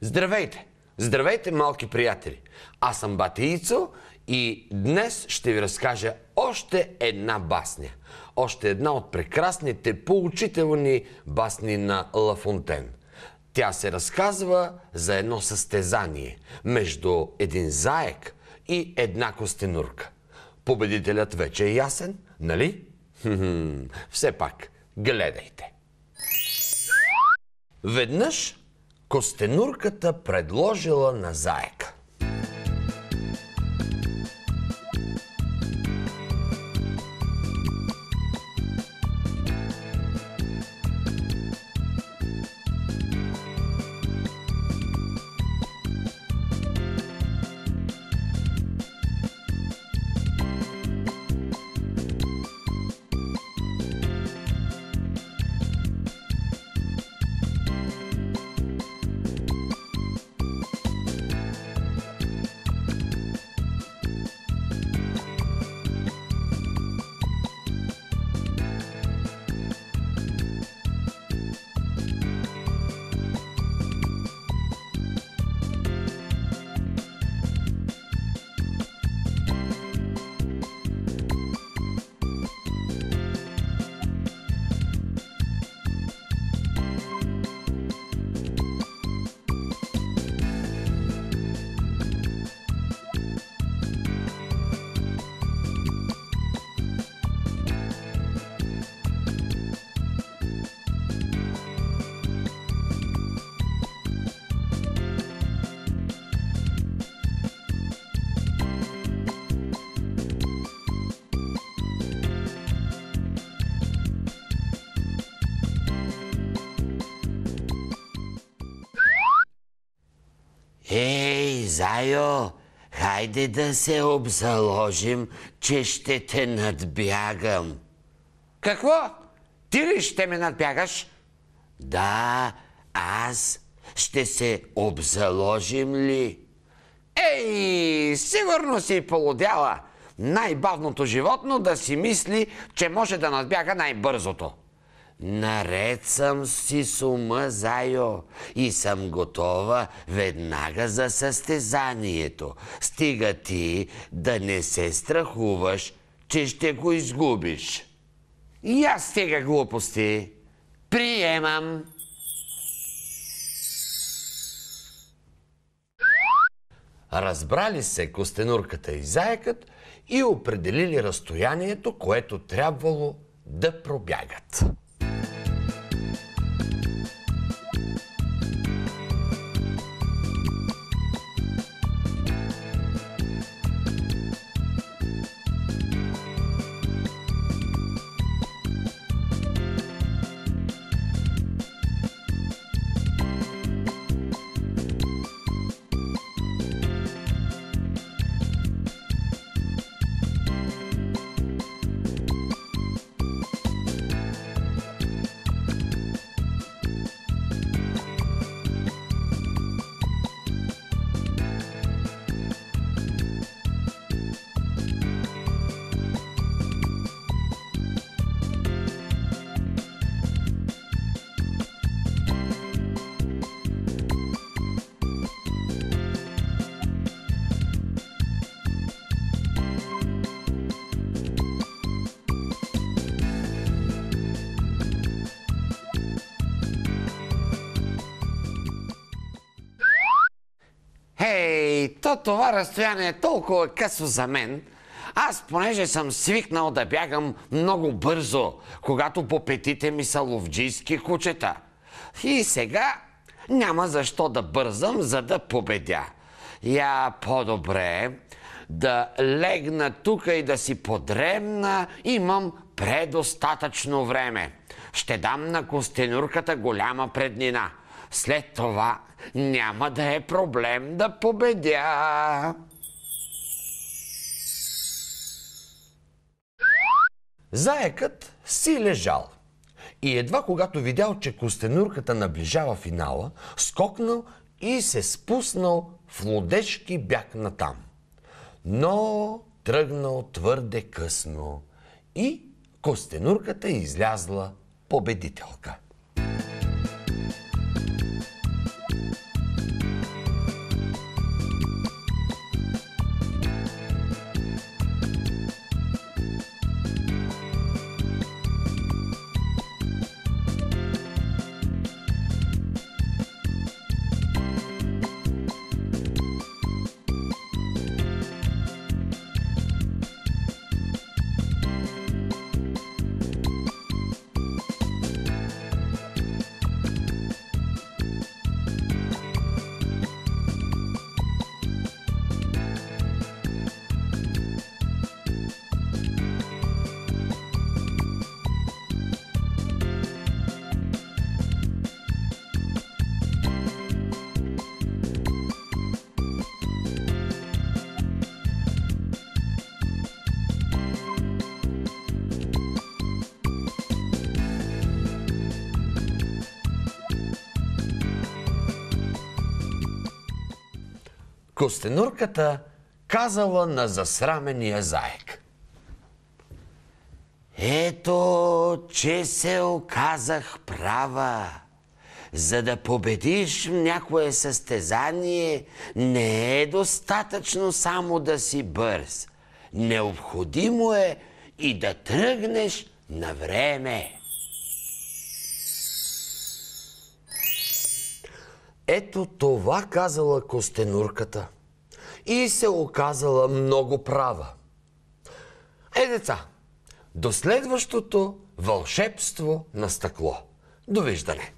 Здравейте! Здравейте, малки приятели! Аз съм бате Ицо и днес ще ви разкажа още една басня. Още една от прекрасните поучителни басни на Ла Фонтен. Тя се разказва за едно състезание между един заек и една костенурка. Победителят вече е ясен, нали? Все пак, гледайте. Веднъж костенурката предложила на заека: Ей, Зайо, хайде да се обзаложим, че ще те надбягам. Какво? Ти ли ще ме надбягаш? Да, аз. Ще се обзаложим ли? Ей, сигурно си полудяла. Най-бавното животно да си мисли, че може да надбяга най-бързото. Наред съм си с ума, Зайо, и съм готова веднага за състезанието. Стига ти да не се страхуваш, че ще го изгубиш. И аз стига глупости. Приемам. Разбрали се костенурката и заекът и определили разстоянието, което трябвало да пробягат. Ей, това разстояние е толкова късо за мен. Аз, понеже съм свикнал да бягам много бързо, когато по петите ми са ловджийски кучета. И сега няма защо да бързам, за да победя. Я по-добре да легна тука и да си подремна, имам предостатъчно време. Ще дам на костенурката голяма преднина. След това няма да е проблем да победя. Заекът си лежал и едва когато видял, че костенурката наближава финала, скокнал и се спуснал в лудешки бяг натам. Но тръгнал твърде късно и костенурката излязла победителка. Костенурката казала на засрамения заек: ето, че се оказах права. За да победиш в някое състезание, не е достатъчно само да си бърз. Необходимо е и да тръгнеш на време. Ето това казала Костенурката и се оказала много права. Деца, до следващото вълшебство на стъкло. Довиждане!